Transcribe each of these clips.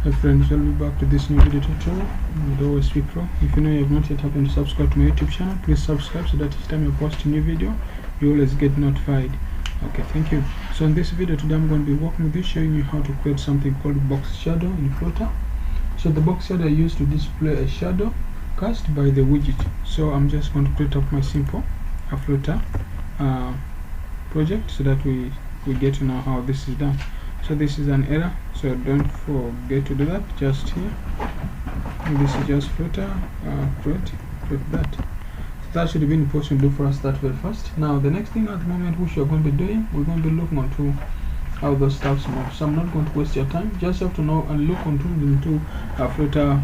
Hi friends, welcome back to this new video tutorial with OSP Pro. If you know you have not yet happened to subscribe to my YouTube channel, please subscribe so that each time I post a new video, you always get notified. Okay, thank you. So in this video today I'm going to be walking with you, showing you how to create something called Box Shadow in Flutter. So the Box Shadow is used to display a shadow cast by the widget. So I'm just going to create up my simple Flutter project so that we get to know how this is done. So this is an error, so don't forget to do that. Just here, this is just Flutter create that. So that should have been important to do for us that very fast. Now the next thing at the moment which we're going to be doing, we're going to be looking onto how those stuffs move. So I'm not going to waste your time, just have to know and look into Flutter.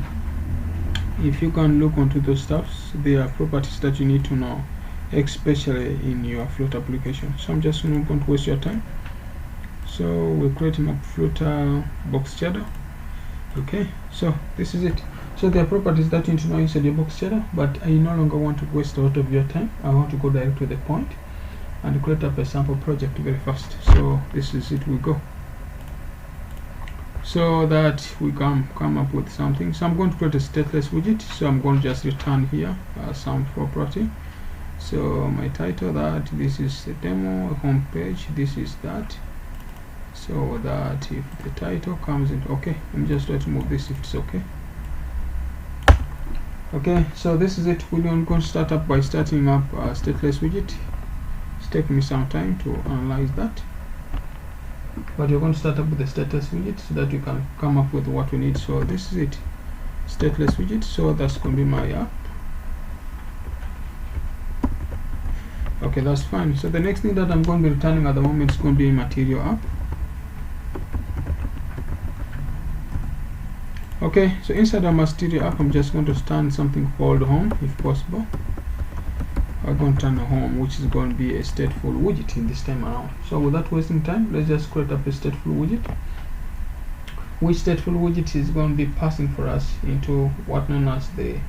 If you can look onto those stuffs, there are properties that you need to know, especially in your Flutter application. So I'm just not going to waste your time. So we're creating a Flutter Box Shadow. Okay, so this is it. So there are properties that you need to know inside your Box Shadow, but I no longer want to waste a lot of your time. I want to go direct to the point and create up a sample project very fast. So this is it, we go. So that we can come up with something. So I'm going to create a stateless widget. So I'm going to just return here some property. So my title, that this is the demo home page, this is that. So that if the title comes in, okay, let me just try to move this if it's okay. Okay, so this is it. We're going to start up by starting up a stateless widget. It's taking me some time to analyze that, but you're going to start up with the stateless widget so that you can come up with what we need. So this is it, stateless widget. So that's going to be my app. Okay, that's fine. So the next thing that I'm going to be returning at the moment is going to be material app. Okay, so inside our material app, I'm just going to turn something called home if possible. I'm going to turn a home, which is going to be a stateful widget in this time around. So without wasting time, let's just create up a stateful widget. Which stateful widget is going to be passing for us into what known as the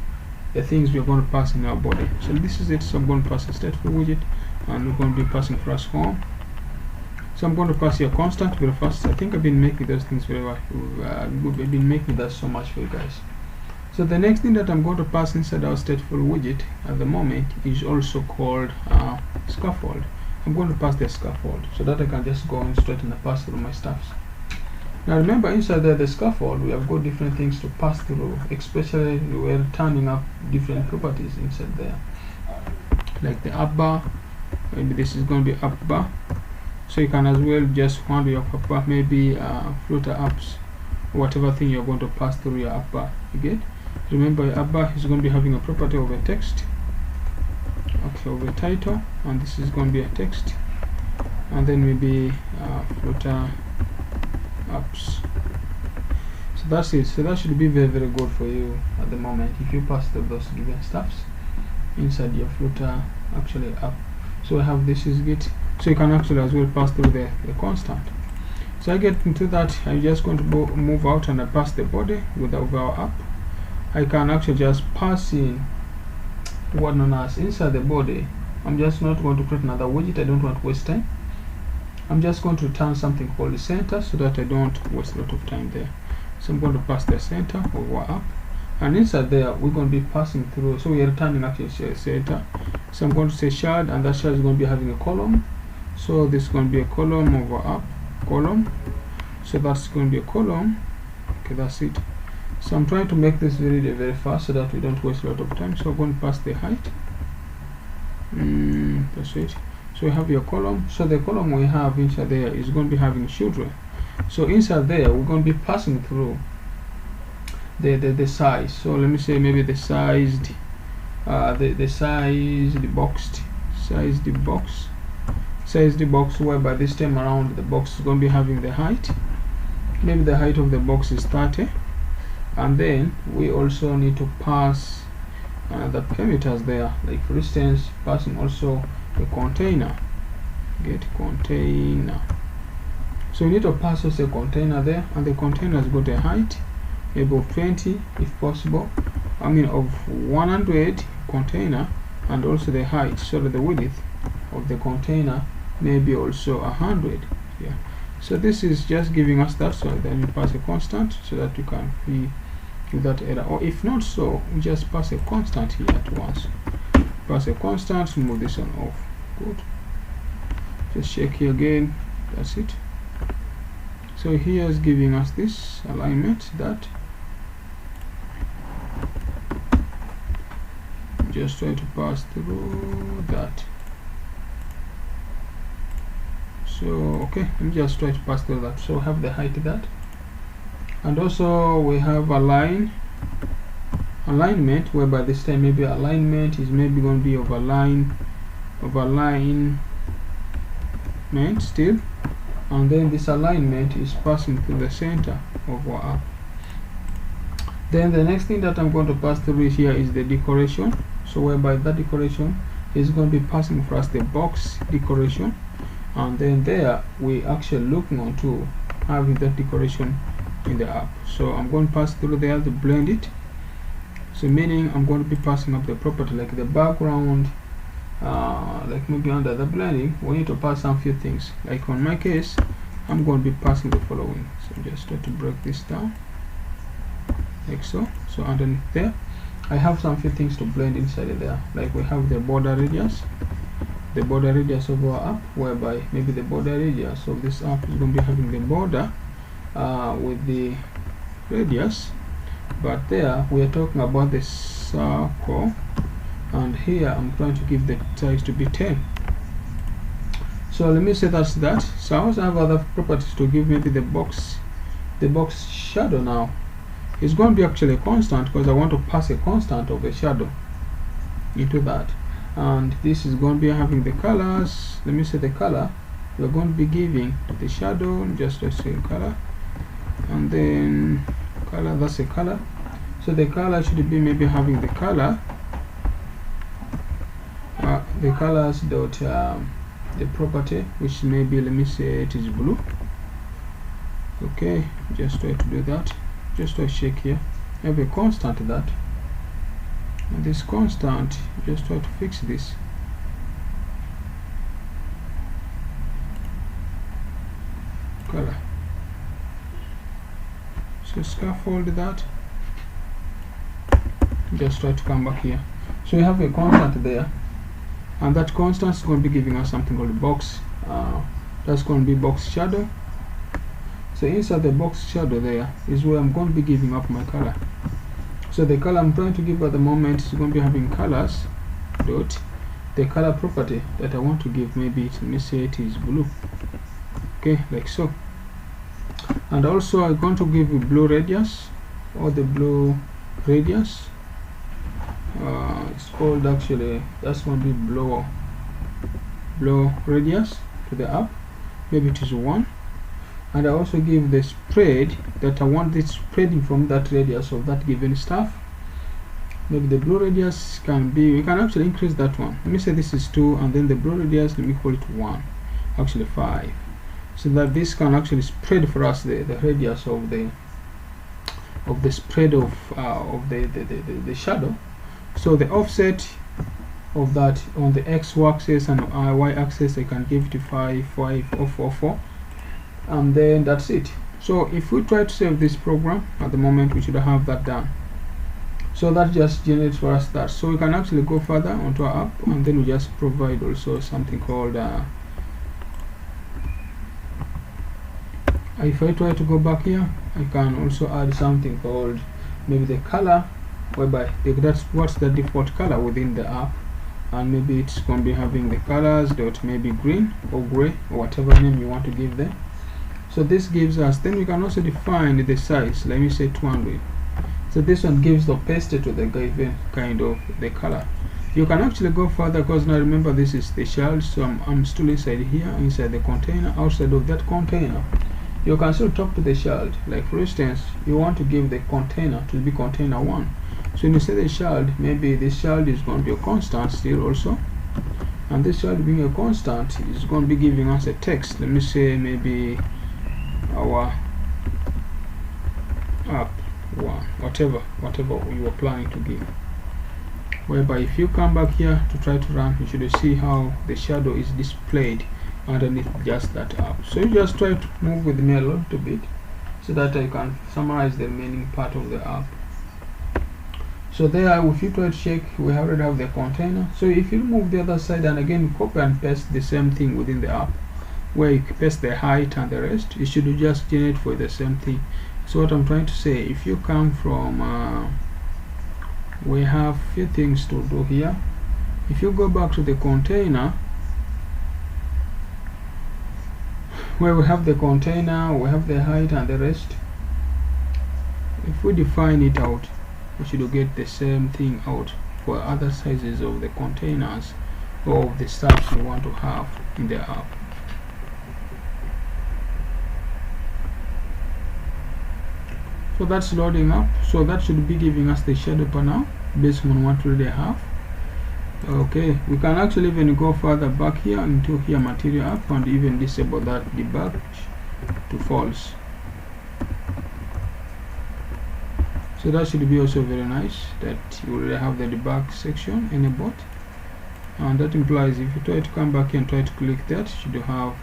things we're going to pass in our body. So this is it. So I'm going to pass a stateful widget, and we're going to be passing for us home. So I'm going to pass here constant very fast. I think I've been making those things very well. I've been making that so much for you guys. So the next thing that I'm going to pass inside our stateful widget at the moment is also called Scaffold. I'm going to pass the Scaffold so that I can just go in straight and pass through my stuffs. Now remember, inside there, the Scaffold, we have got different things to pass through, especially we're turning up different properties inside there, like the app bar. Maybe this is going to be app bar. So you can as well just handle your app bar, maybe Flutter apps, whatever thing you're going to pass through your app bar. You get? Remember, your app bar is going to be having a property of a text, okay, of a title, and this is going to be a text, and then maybe Flutter apps. So that's it. So that should be very, very good for you at the moment if you pass through those given stuffs inside your Flutter actually app. So I have this is Git. So you can actually as well pass through the constant. So I get into that, I'm just going to move out and I pass the body with our app. I can actually just pass in what known as inside the body. I'm just not going to create another widget. I don't want to waste time. I'm just going to return something called the center so that I don't waste a lot of time there. So I'm going to pass the center of our app, and inside there we're going to be passing through. So we are returning actually a center. So I'm going to say shard, and that shard is going to be having a column. So this is going to be a column of our app column. So that's going to be a column. Okay, that's it. So I'm trying to make this very, very fast so that we don't waste a lot of time. So I'm going to pass the height. That's it. So we have your column. So the column we have inside there is going to be having children. So inside there we're going to be passing through the size. So let me say maybe the sized size the box, whereby this time around the box is going to be having the height. Maybe the height of the box is 30, and then we also need to pass the parameters there, like for instance passing also the container. Get container. So we need to pass also a container there, and the container has got a height maybe of 20 if possible, I mean of 100 container, and also the height, so that the width of the container may be also 100. Yeah, So this is just giving us that, so then you pass a constant so that you can be without error, or if not so, we just pass a constant here at once. Pass a constant to move this one off. Good. Just check here again. That's it. So here is giving us this alignment, that just try to pass through that. So okay, let me just try to pass through that. So have the height that, and also we have alignment, whereby this time maybe alignment is maybe going to be of alignment still, and then this alignment is passing through the center of our app. Then the next thing that I'm going to pass through here is the decoration. So whereby that decoration is going to be passing for us the box decoration, and then there we actually looking on to having that decoration in the app. So I'm going to pass through there to blend it. So meaning I'm going to be passing up the property like the background, like maybe under the blending we need to pass some few things. Like on my case, I'm going to be passing the following. So just try to break this down like so. So underneath there I have some few things to blend inside there, like we have the border radius of our app, whereby maybe the border radius of this app is going to be having the border with the radius, but there we are talking about the circle, and here I'm trying to give the size to be 10. So let me say that's that. So I also have other properties to give maybe the box shadow. Now it's going to be actually a constant because I want to pass a constant of a shadow into that, and this is going to be having the colors. Let me say the color we're going to be giving to the shadow, just let's say color, and then color, that's a color. So the color should be maybe having the color the colors dot the property, which maybe let me say it is blue. Okay, just try to do that. Just to check here, I have a constant that, and this constant, just try to fix this. Color. So scaffold that. Just try to come back here. So we have a constant there, and that constant is going to be giving us something called box. That's going to be box shadow. So inside the box shadow there is where I'm going to be giving up my color. So the color I'm trying to give at the moment is going to be having colors dot the color property that I want to give. Maybe let me say it is blue. Okay, like so. And also I'm going to give a blue radius, or the blue radius. It's called actually, that's going to be blue radius to the app. Maybe it is 1. And I also give the spread that I want this spreading from that radius of that given stuff. Maybe the blue radius can be, we can actually increase that one. Let me say this is 2, and then the blue radius, let me call it 1, actually 5, so that this can actually spread for us the radius of the spread of the shadow. So the offset of that on the x-axis and y-axis I can give to 5, 5, or 4, 4. And then that's it. So if we try to save this program at the moment, we should have that done. So that just generates for us that. So we can actually go further onto our app, and then we just provide also something called if I try to go back here, I can also add something called maybe the color, whereby that's what's the default color within the app, and maybe it's going to be having the colors dot maybe green or gray or whatever name you want to give them. So this gives us, then we can also define the size. Let me say 200. So this one gives the opacity to the given kind of the color. You can actually go further, because now remember this is the child, so I'm still inside here, inside the container. Outside of that container, you can still talk to the child. Like for instance, you want to give the container to be container 1. So when you say the child, maybe this child is going to be a constant still also, and this child being a constant is going to be giving us a text. Let me say maybe our app 1, whatever you were planning to give. Whereby if you come back here to try to run, you should see how the shadow is displayed underneath just that app. So you just try to move with me a little bit so that I can summarize the remaining part of the app. So there, if you try to check, we already have the container. So if you move the other side and again copy and paste the same thing within the app, where you paste the height and the rest, it should just generate for the same thing. So what I'm trying to say, if you come from we have few things to do here. If you go back to the container, where we have the container, we have the height and the rest, if we define it out, we should get the same thing out for other sizes of the containers or of the stuff you want to have in the app. So that's loading up. So that should be giving us the shadow panel based on what we already have. Okay, we can actually even go further back here into here material app and even disable that debug to false. So that should be also very nice that you already have the debug section enabled, and that implies if you try to come back and try to click that, you should have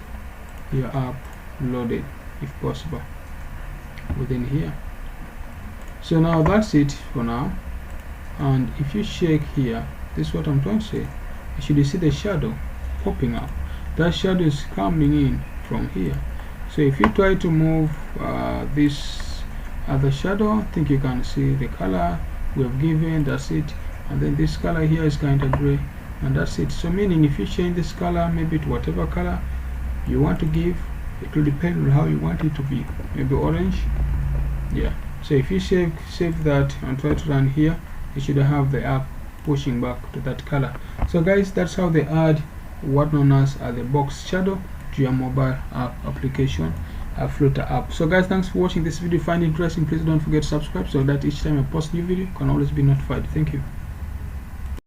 your app loaded if possible within here. So now that's it for now, and if you check here, this is what I'm trying to say, you should see the shadow popping up. That shadow is coming in from here. So if you try to move this other shadow, I think you can see the color we have given, that's it, and then this color here is kind of gray, and that's it. So meaning if you change this color maybe to whatever color you want to give, it will depend on how you want it to be, maybe orange, yeah. So if you save that and try to run here, you should have the app pushing back to that color. So guys, that's how they add what known as the box shadow to your mobile app application, Flutter app. So guys, thanks for watching this video. If you find it interesting, please don't forget to subscribe so that each time I post new video you can always be notified. Thank you.